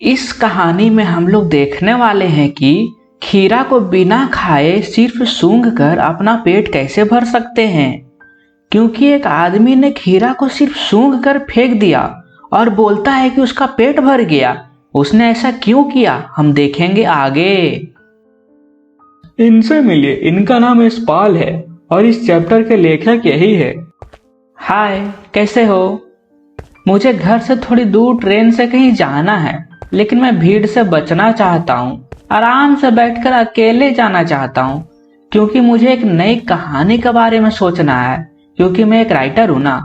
इस कहानी में हम लोग देखने वाले हैं कि खीरा को बिना खाए सिर्फ सूंघ कर अपना पेट कैसे भर सकते हैं। क्योंकि एक आदमी ने खीरा को सिर्फ सूंघ कर फेंक दिया और बोलता है कि उसका पेट भर गया। उसने ऐसा क्यों किया, हम देखेंगे आगे। इनसे मिलिए, इनका नाम यशपाल है और इस चैप्टर के लेखक यही है। हाय, कैसे हो? मुझे घर से थोड़ी दूर ट्रेन से कहीं जाना है, लेकिन मैं भीड़ से बचना चाहता हूँ। आराम से बैठकर अकेले जाना चाहता हूँ, क्योंकि मुझे एक नई कहानी के बारे में सोचना है। क्योंकि मैं एक राइटर हूँ ना,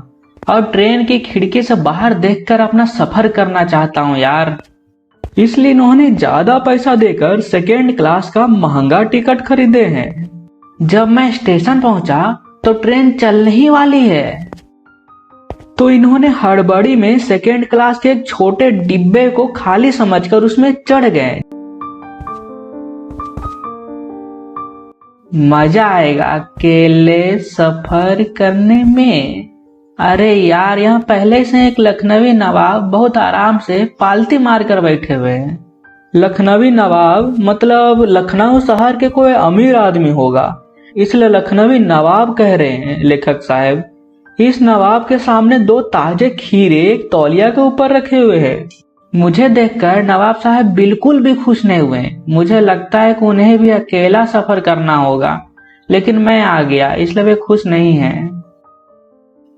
और ट्रेन की खिड़की से बाहर देखकर अपना सफर करना चाहता हूँ यार। इसलिए इन्होंने ज्यादा पैसा देकर सेकेंड क्लास का महंगा टिकट खरीदे हैं। जब मैं स्टेशन पहुंचा तो ट्रेन चलने ही वाली है, तो इन्होंने हड़बड़ी में सेकेंड क्लास के एक छोटे डिब्बे को खाली समझकर उसमें चढ़ गए। मजा आएगा अकेले सफर करने में। अरे यार, यहाँ पहले से एक लखनवी नवाब बहुत आराम से पालती मार कर बैठे हुए हैं। लखनवी नवाब मतलब लखनऊ शहर के कोई अमीर आदमी होगा, इसलिए लखनवी नवाब कह रहे हैं लेखक साहब। इस नवाब के सामने दो ताजे खीरे एक तौलिया के ऊपर रखे हुए हैं। मुझे देखकर नवाब साहब बिल्कुल भी खुश नहीं हुए। मुझे लगता है कि उन्हें भी अकेला सफर करना होगा, लेकिन मैं आ गया इसलिए वे खुश नहीं हैं।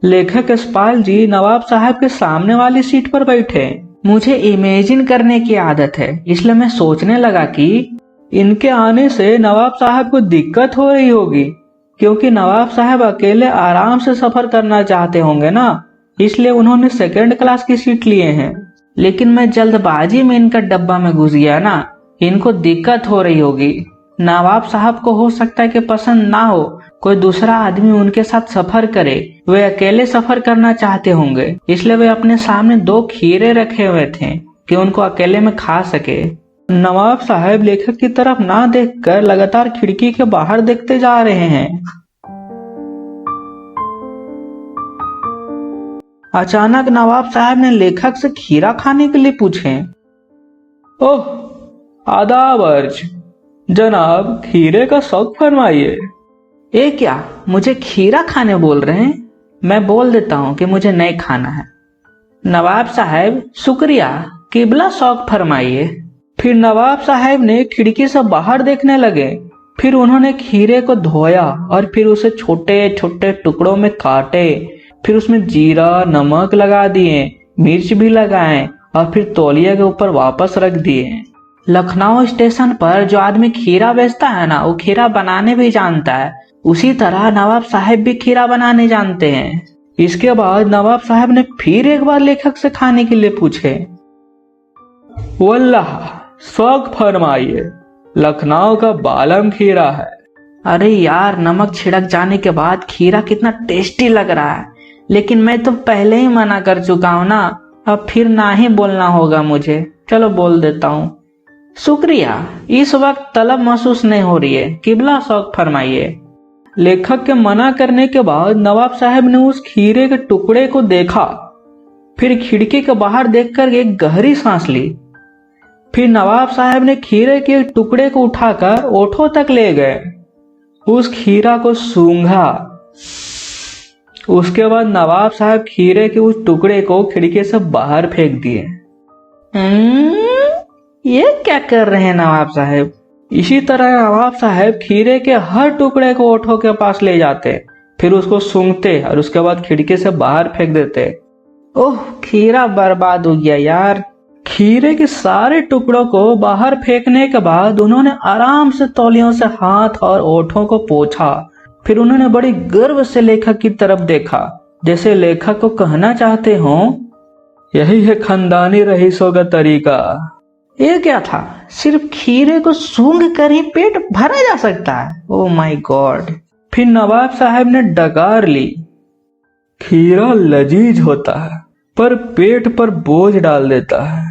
लेखक यशपाल जी नवाब साहब के सामने वाली सीट पर बैठे। मुझे इमेजिन करने की आदत है, इसलिए मैं सोचने लगा कि इनके आने से नवाब साहब को दिक्कत हो रही होगी, क्योंकि नवाब साहब अकेले आराम से सफर करना चाहते होंगे ना, इसलिए उन्होंने सेकंड क्लास की सीट लिए हैं। लेकिन मैं जल्दबाजी में इनका डब्बा में घुस गया ना, इनको दिक्कत हो रही होगी। नवाब साहब को हो सकता है कि पसंद ना हो कोई दूसरा आदमी उनके साथ सफर करे। वे अकेले सफर करना चाहते होंगे, इसलिए वे अपने सामने दो खीरे रखे हुए थे कि उनको अकेले में खा सके। नवाब साहब लेखक की तरफ ना देखकर लगातार खिड़की के बाहर देखते जा रहे हैं। अचानक नवाब साहब ने लेखक से खीरा खाने के लिए पूछे। ओह, आदाब अर्ज जनाब, खीरे का शौक फरमाइए। ये क्या, मुझे खीरा खाने बोल रहे हैं? मैं बोल देता हूँ कि मुझे नहीं खाना है। नवाब साहब शुक्रिया, किबला शौक फरमाइए। फिर नवाब साहब ने खिड़की से बाहर देखने लगे। फिर उन्होंने खीरे को धोया और फिर उसे छोटे छोटे टुकड़ों में काटे। फिर उसमें जीरा नमक लगा दिए, मिर्च भी लगाए और फिर तौलिया के ऊपर वापस रख दिए। लखनऊ स्टेशन पर जो आदमी खीरा बेचता है ना, वो खीरा बनाने भी जानता है। उसी तरह नवाब साहब भी खीरा बनाने जानते हैं। इसके बाद नवाब साहब ने फिर एक बार लेखक से खाने के लिए पूछे। वल्लाह, शौक फरमाइए, लखनऊ का बालम खीरा है। अरे यार, नमक छिड़क जाने के बाद खीरा कितना टेस्टी लग रहा है, लेकिन मैं तो पहले ही मना कर चुका हूँ ना, अब फिर ना ही बोलना होगा मुझे। चलो बोल देता हूँ। शुक्रिया, इस वक्त तलब महसूस नहीं हो रही है, किबला शौक फरमाइए। लेखक के मना करने के बाद नवाब साहब ने उस खीरे के टुकड़े को देखा। फिर खिड़की के बाहर देखकर एक गहरी सांस ली। फिर नवाब साहब ने खीरे के एक टुकड़े को उठाकर ओठों तक ले गए। उस खीरा को सूंघा। उसके बाद नवाब साहब खीरे के उस टुकड़े को खिड़की से बाहर फेंक दिए। ये क्या कर रहे हैं नवाब साहब? इसी तरह नवाब साहब खीरे के हर टुकड़े को ओठों के पास ले जाते, फिर उसको सूंघते और उसके बाद खिड़की से बाहर फेंक देते। ओह, खीरा बर्बाद हो गया यार। खीरे के सारे टुकड़ों को बाहर फेंकने के बाद उन्होंने आराम से तौलियों से हाथ और ओठों को पोंछा। फिर उन्होंने बड़ी गर्व से लेखक की तरफ देखा, जैसे लेखक को कहना चाहते हो, यही है खानदानी रईसों का तरीका। ये क्या था, सिर्फ खीरे को सूंघ कर ही पेट भरा जा सकता है? Oh my God. फिर नवाब साहब ने डकार ली। खीरा लजीज होता है, पर पेट पर बोझ डाल देता है।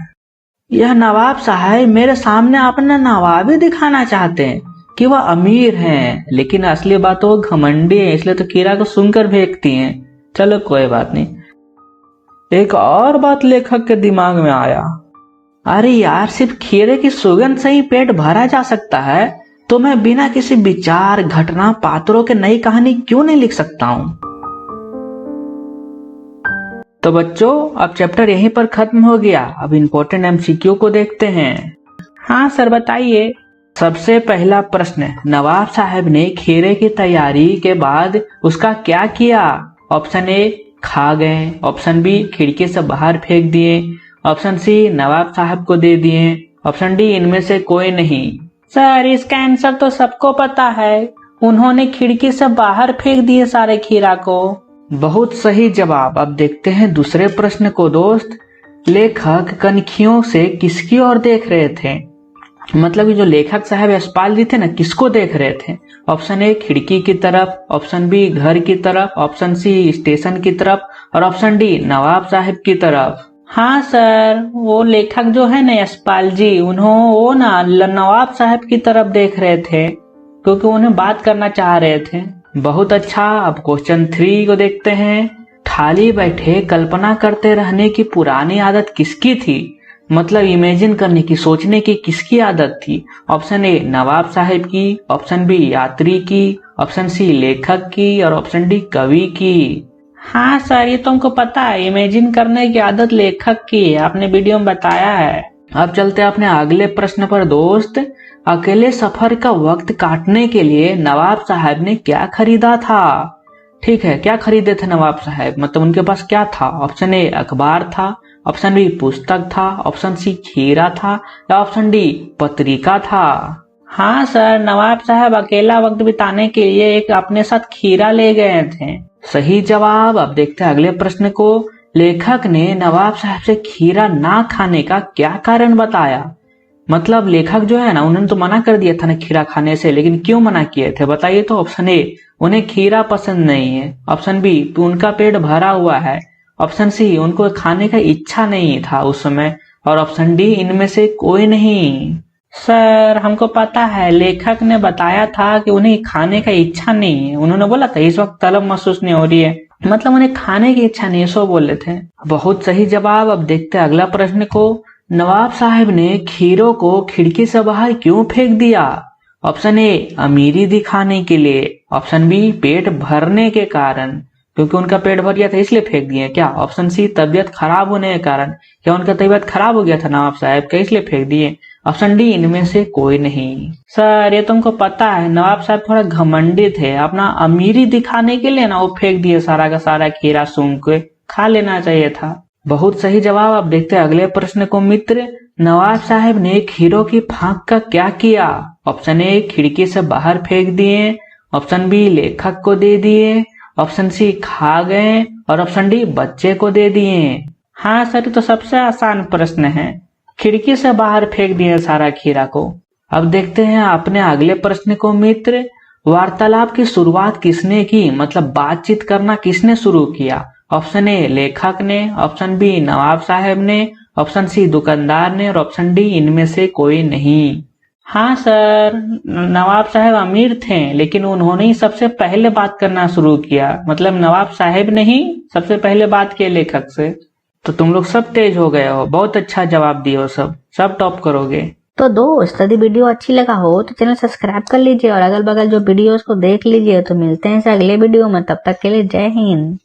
यह नवाब साहब मेरे सामने अपना नवाबी दिखाना चाहते हैं कि वह अमीर हैं, लेकिन असली बात वो घमंडी है, इसलिए तो खीरा को सूंघ कर फेंकती हैं। चलो कोई बात नहीं। एक और बात लेखक के दिमाग में आया। अरे यार, सिर्फ खीरे की सुगंध से ही पेट भरा जा सकता है, तो मैं बिना किसी विचार, घटना, पात्रों के नई कहानी क्यों नहीं लिख सकता हूँ। तो बच्चों, अब चैप्टर यहीं पर खत्म हो गया। अब इम्पोर्टेंट एमसीक्यू को देखते हैं। हाँ सर, बताइए। सबसे पहला प्रश्न, नवाब साहब ने खीरे की तैयारी के बाद उसका क्या किया? ऑप्शन ए, खा गए। ऑप्शन बी, खिड़की से बाहर फेंक दिए। ऑप्शन सी, नवाब साहब को दे दिए। ऑप्शन डी, इनमें से कोई नहीं। सर, इसका आंसर तो सबको पता है। उन्होंने खिड़की से बाहर फेंक दिए सारे खीरा को। बहुत सही जवाब। अब देखते हैं दूसरे प्रश्न को दोस्त। लेखक कनखियों से किसकी ओर देख रहे थे? मतलब कि जो लेखक साहब यशपाल जी थे ना, किसको देख रहे थे? ऑप्शन ए, खिड़की की तरफ। ऑप्शन बी, घर की तरफ। ऑप्शन सी, स्टेशन की तरफ। और ऑप्शन डी, नवाब साहब की तरफ। हाँ सर, वो लेखक जो है ना यशपाल जी, वो ना नवाब साहब की तरफ देख रहे थे, क्योंकि उन्हें बात करना चाह रहे थे। बहुत अच्छा। अब क्वेश्चन 3 को देखते हैं। खाली बैठे कल्पना करते रहने की पुरानी आदत किसकी थी? मतलब इमेजिन करने की, सोचने की किसकी आदत थी? ऑप्शन ए, नवाब साहब की। ऑप्शन बी, यात्री की। ऑप्शन सी, लेखक की। और ऑप्शन डी, कवि की। हाँ सर, ये तो हमको पता है। इमेजिन करने की आदत लेखक की है, आपने वीडियो में बताया है। अब चलते हैं अपने अगले प्रश्न पर दोस्त। अकेले सफर का वक्त काटने के लिए नवाब साहब ने क्या खरीदा था? ठीक है, क्या खरीदे थे नवाब साहब? मतलब उनके पास क्या था? ऑप्शन ए, अखबार था। ऑप्शन बी, पुस्तक था। ऑप्शन सी, खीरा था। या ऑप्शन डी, पत्रिका था। हाँ सर, नवाब साहब अकेला वक्त बिताने के लिए एक अपने साथ खीरा ले गए थे। सही जवाब। अब देखते हैं अगले प्रश्न को। लेखक ने नवाब साहब से खीरा ना खाने का क्या कारण बताया? मतलब लेखक जो है ना, उन्होंने तो मना कर दिया था ना खीरा खाने से, लेकिन क्यों मना किए थे बताइए तो। ऑप्शन ए, उन्हें खीरा पसंद नहीं है। ऑप्शन बी, उनका पेट भरा हुआ है। ऑप्शन सी, उनको खाने का इच्छा नहीं था उस समय। और ऑप्शन डी, इनमें से कोई नहीं। सर, हमको पता है, लेखक ने बताया था कि उन्हें खाने का इच्छा नहीं है। उन्होंने बोला था इस वक्त तलब महसूस नहीं हो रही है, मतलब उन्हें खाने की इच्छा नहीं है, सो बोले थे। बहुत सही जवाब। अब देखते हैं अगला प्रश्न को। नवाब साहब ने खीरों को खिड़की से बाहर क्यों फेंक दिया? ऑप्शन ए, अमीरी दिखाने के लिए। ऑप्शन बी, पेट भरने के कारण, क्योंकि उनका पेट भर गया था इसलिए फेंक दिए क्या? ऑप्शन सी, तबीयत खराब होने के कारण, क्या उनका तबीयत खराब हो गया था नवाब साहब का इसलिए फेंक दिए? ऑप्शन डी, इनमें से कोई नहीं। सर, ये तुमको पता है, नवाब साहब थोड़ा घमंडी थे। अपना अमीरी दिखाने के लिए ना वो फेंक दिए सारा का सारा खीरा, सूंघ के खा लेना चाहिए था। बहुत सही जवाब। अब देखते हैं अगले प्रश्न को मित्र। नवाब साहब ने खीरों की फांक का क्या किया? ऑप्शन ए, खिड़की से बाहर फेंक दिए। ऑप्शन बी, लेखक को दे दिए। ऑप्शन सी, खा गए। और ऑप्शन डी, बच्चे को दे दिए। हाँ सर, ये तो सबसे आसान प्रश्न है। खिड़की से बाहर फेंक दिए सारा खीरा को। अब देखते हैं अपने अगले प्रश्न को मित्र। वार्तालाप की शुरुआत किसने की? मतलब बातचीत करना किसने शुरू किया? ऑप्शन ए, लेखक ने। ऑप्शन बी, नवाब साहब ने। ऑप्शन सी, दुकानदार ने। और ऑप्शन डी, इनमें से कोई नहीं। हाँ सर, नवाब साहब अमीर थे, लेकिन उन्होंने ही सबसे पहले बात करना शुरू किया। मतलब नवाब साहब ने ही सबसे पहले बात की लेखक से। तो तुम लोग सब तेज हो गए हो, बहुत अच्छा जवाब दिए हो, सब टॉप करोगे। तो दोस्त, यदि वीडियो अच्छी लगा हो तो चैनल सब्सक्राइब कर लीजिए और अगल बगल जो वीडियोस को देख लीजिए। तो मिलते हैं अगले वीडियो में, तब तक के लिए जय हिंद।